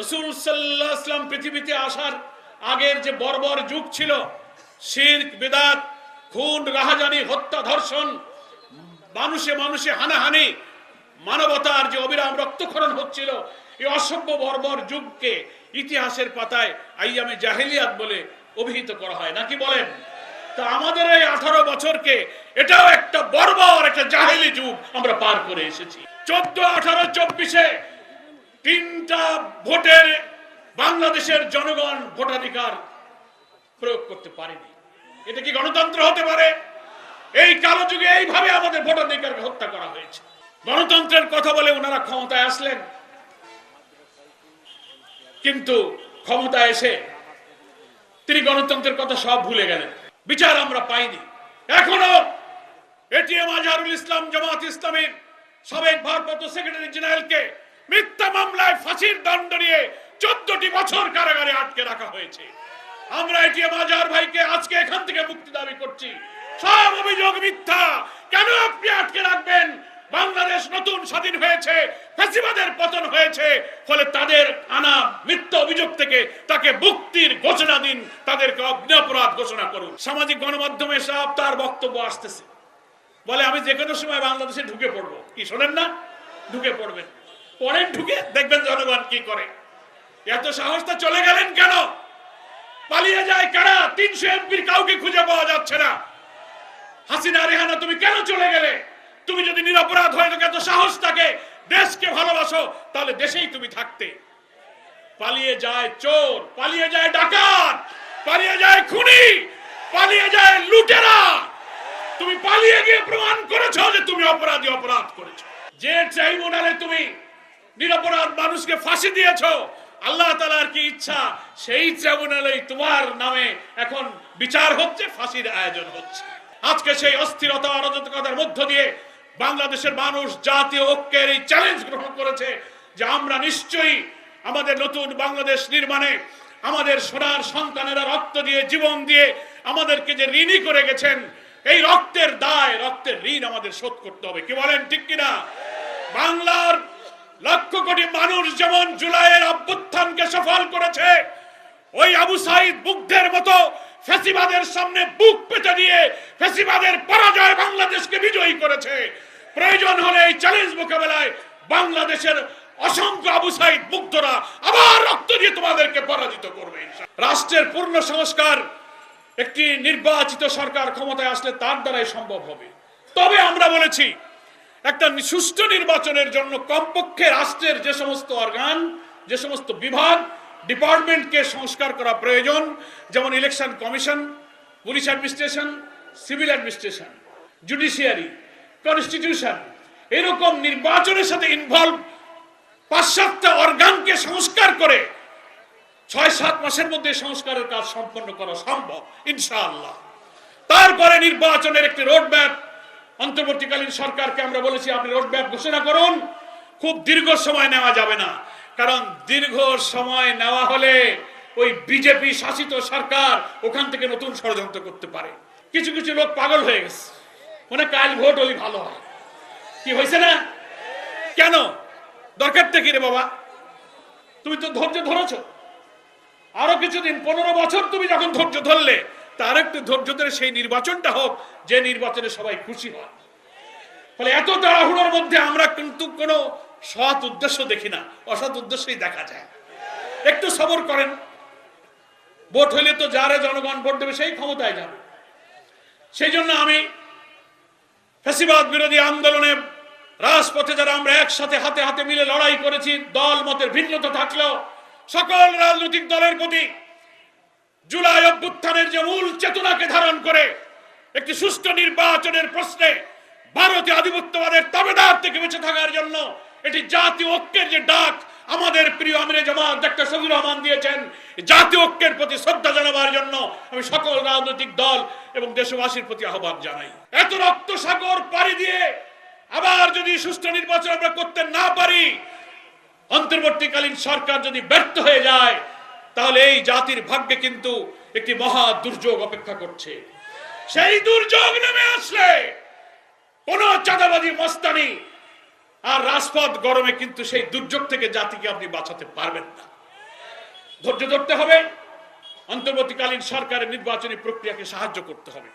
রাসূল সাল্লাল্লাহু আলাইহি ওয়াসাল্লাম পৃথিবীতে আসার আগের যে বর্বর যুগ ছিল, শিরক, বিদআত, খুন, রাহাজানি, হত্যা, ধর্ষণ, মানুষে মানুষে হানাহানি, মানবতার যে অবিরাম রক্তক্ষরণ হচ্ছিল, এই অসভ্য বর্বর যুগকে ইতিহাসের পাতায় আইয়ামে জাহেলিয়াত বলে অভিহিত করা হয়, নাকি বলেন? তা আমাদের এই 18 বছরকে এটাও একটা বর্বর, একটা জাহেলি যুগ আমরা পার করে এসেছি। 14, 18, 24-এ তিনটা ভোটের বাংলাদেশের জনগণ ভোটাধিকার প্রয়োগ করতে পারেনি। এটা কি গণতন্ত্র হতে পারে? এই কালো যুগে এইভাবে আমাদের ভোটাধিকারকে হত্যা করা হয়েছে। গণতন্ত্রের কথা বলে ওনারা ক্ষমতায় আসলেন, কিন্তু ক্ষমতায় এসে তিনি গণতন্ত্রের কথা সব ভুলে গেলেন। বিচার আমরা পাইনি। এখনো এটিএম আজহারুল ইসলাম জামাত ইসলামের সাবেক ভারপ্রাপ্ত সেক্রেটারি জেনারেলকে মিথ্যা মামলায় ফাঁসির দণ্ড নিয়ে 14টি বছর কারাগারে আটকে রাখা হয়েছে। আমরা এটিএম আজহার ভাইকে আজকে এখান থেকে মুক্তি দাবি করছি। সব অভিযোগ মিথ্যা। কেন আপনি আটকে রাখবেন? বাংলাদেশ নতুন স্বাধীন হয়েছে, ফ্যাসিবাদের পতন হয়েছে, ফলে তাদের আনা মিথ্যা অভিযোগ থেকে তাকে মুক্তির ঘোষণা দিন, তাদেরকে অপরাধ ঘোষণা করুন। সামাজিক গণমাধ্যমে সব তার বক্তব্য আসতেছে, বলে আমি যে কোনো সময় বাংলাদেশে ঢুকে পড়বো। কি শোনেন না? ঢুকে পড়বেন। পরেন, ঢুকে দেখবেন জনগণ কি করে। এত সাহসটা চলে গেলেন কেন? পালিয়ে যায় কারা? 300 এমপির কাউকে খুঁজে পাওয়া যাচ্ছে না। হাসিনা, রেহানা, তুমি কেন চলে গেলে? তুমি যদি নিরপরাধ হয়ে থাকে, এত সাহস থাকে, দেশকে ভালোবাসো, তাহলে দেশেই তুমি থাকতে। পালিয়ে যায় চোর, পালিয়ে যায় ডাকাত, পালিয়ে যায় খুনি, পালিয়ে যায় লুটেরা। তুমি পালিয়ে গিয়ে প্রমাণ করেছো যে তুমি অপরাধী, অপরাধ করেছো। যে ট্রাইব্যুনালে তুমি নিরপরাধ মানুষকে ফাঁসি দিয়েছো, আল্লাহ তাআলার কি ইচ্ছা সেই ট্রাইব্যুনালেই তোমার নামে এখন বিচার হচ্ছে, ফাঁসির আয়োজন হচ্ছে। আজকে সেই অস্থিরতা, অরাজকতার মধ্য দিয়ে বাংলাদেশের মানুষ জাতীয় ঐক্যের এই চ্যালেঞ্জ গ্রহণ করেছে যে আমরা নিশ্চয়ই আমাদের নতুন বাংলাদেশ নির্মাণে আমাদের সোনার সন্তানেরা রক্ত দিয়ে, জীবন দিয়ে আমাদেরকে যে ঋণী করে গেছেন, এই রক্তের দায়, রক্তের ঋণ আমাদের শোধ করতে হবে। কি বলেন, ঠিক কিনা? বাংলার লক্ষ কোটি মানুষ যেমন জুলাইয়ের অভ্যুত্থানকে সফল করেছে, ওই আবু সাইদ বুদ্ধের মতো ফ্যাসিবাদের সামনে বুক পেতে দিয়ে ফ্যাসিবাদের পরাজয় বাংলাদেশকে বিজয়ী করেছে। প্রয়োজন হলে এই চ্যালেঞ্জ মোকাবেলায় বাংলাদেশের অসংখ্য আবু সাইদ মুগ্ধরা আবার রক্ত দিয়ে তোমাদেরকে পরাজিত করবে। রাষ্ট্রের পূর্ণ সংস্কার একটি নির্বাচিত সরকার ক্ষমতায় আসলে তার দ্বারাই সম্ভব হবে। তবে আমরা বলেছি, একটা সুষ্ঠু নির্বাচনের জন্য কমপক্ষে রাষ্ট্রের যে সমস্ত অর্গান, যে সমস্ত বিভাগ, ডিপার্টমেন্টকে সংস্কার করা প্রয়োজন, যেমন election commission, police administration, civil administration, judiciary, constitution, এরকম নির্বাচনের সাথে ইনভলভ 5-7টা অর্গানকে সংস্কার করে 6-7 মাসের মধ্যে সংস্কারের কাজ সম্পন্ন করা সম্ভব ইনশাআল্লাহ। তারপরে নির্বাচনের একটি রোডম্যাপ অন্তর্বর্তীকালীন সরকারকে আমরা বলেছি, আপনি রোডম্যাপ ঘোষণা করুন। খুব দীর্ঘ সময় নেওয়া যাবে না, কারণ দীর্ঘ সময় নেওয়া হলে ওই বিজেপি শাসিত সরকার ওখান থেকে নতুন ষড়যন্ত্র করতে পারে। কিছু কিছু লোক পাগল হয়ে গেছে, মানে কাল ভোট হলে ভালো হয়। কি হয়েছে না? কেন? দরকারটা কি রে বাবা? তুমি তো ধৈর্য ধরেছো, আরো কিছুদিন, 15 বছর তুমি যখন ধৈর্য ধরলে, তার একটু ধৈর্য ধরে সেই নির্বাচনটা হোক, যে নির্বাচনে সবাই খুশি হয়। ফলে এত তাড়াহুড়োর মধ্যে আমরা কিন্তু কোনো সৎ উদ্দেশ্য দেখি না, অসৎ উদ্দেশ্যই দেখা যায়। একটু সবর করেন। ভোট হইলে তো যারে জনগণ ভোট দেবে সেই ক্ষমতায় যাবে। সেই জন্য আমি ফ্যাসিবাদ বিরোধী আন্দোলনে রাজপথে যারা আমরা একসাথে হাতে হাতে মিলে লড়াই করেছি, দল মতের ভিন্নতা থাকলেও সকল রাজনৈতিক দলের প্রতি জুলাই অভ্যুত্থানের যে মূল চেতনাকে ধারণ করে একটি সুষ্ঠু নির্বাচনের প্রশ্নে ভারতীয় আধিপত্যবাদের তাবেদার থেকে বেঁচে থাকার জন্য এটি জাতীয় ঐক্যের যে ডাক আমাদের প্রিয় আমিরে জামাত ডাক্তার শফিকুর রহমান দিয়েছেন, জাতীয় ঐক্যের প্রতি শ্রদ্ধা জানাবার জন্য আমি সকল রাজনৈতিক দল এবং দেশবাসীর প্রতি আহ্বান জানাই। এত রক্ত সাগর পাড়ি দিয়ে আবার যদি সুষ্ঠু নির্বাচন আমরা করতে না পারি, অন্তর্বর্তীকালীন সরকার যদি ব্যর্থ হয়ে যায়, তাহলে এই জাতির ভাগ্যে কিন্তু একটি মহা দুর্যোগ অপেক্ষা করছে। সেই দুর্যোগ নেমে আসলে কোন চাঁদাবাজি, মস্তানি আর রাজপথ গরমে কিন্তু সেই দুর্যোগ থেকে জাতিকে আপনি বাঁচাতে পারবেন না। ধৈর্য ধরতে হবে, অন্তর্বর্তীকালীন সরকারের নির্বাচনী প্রক্রিয়াকে সাহায্য করতে হবে।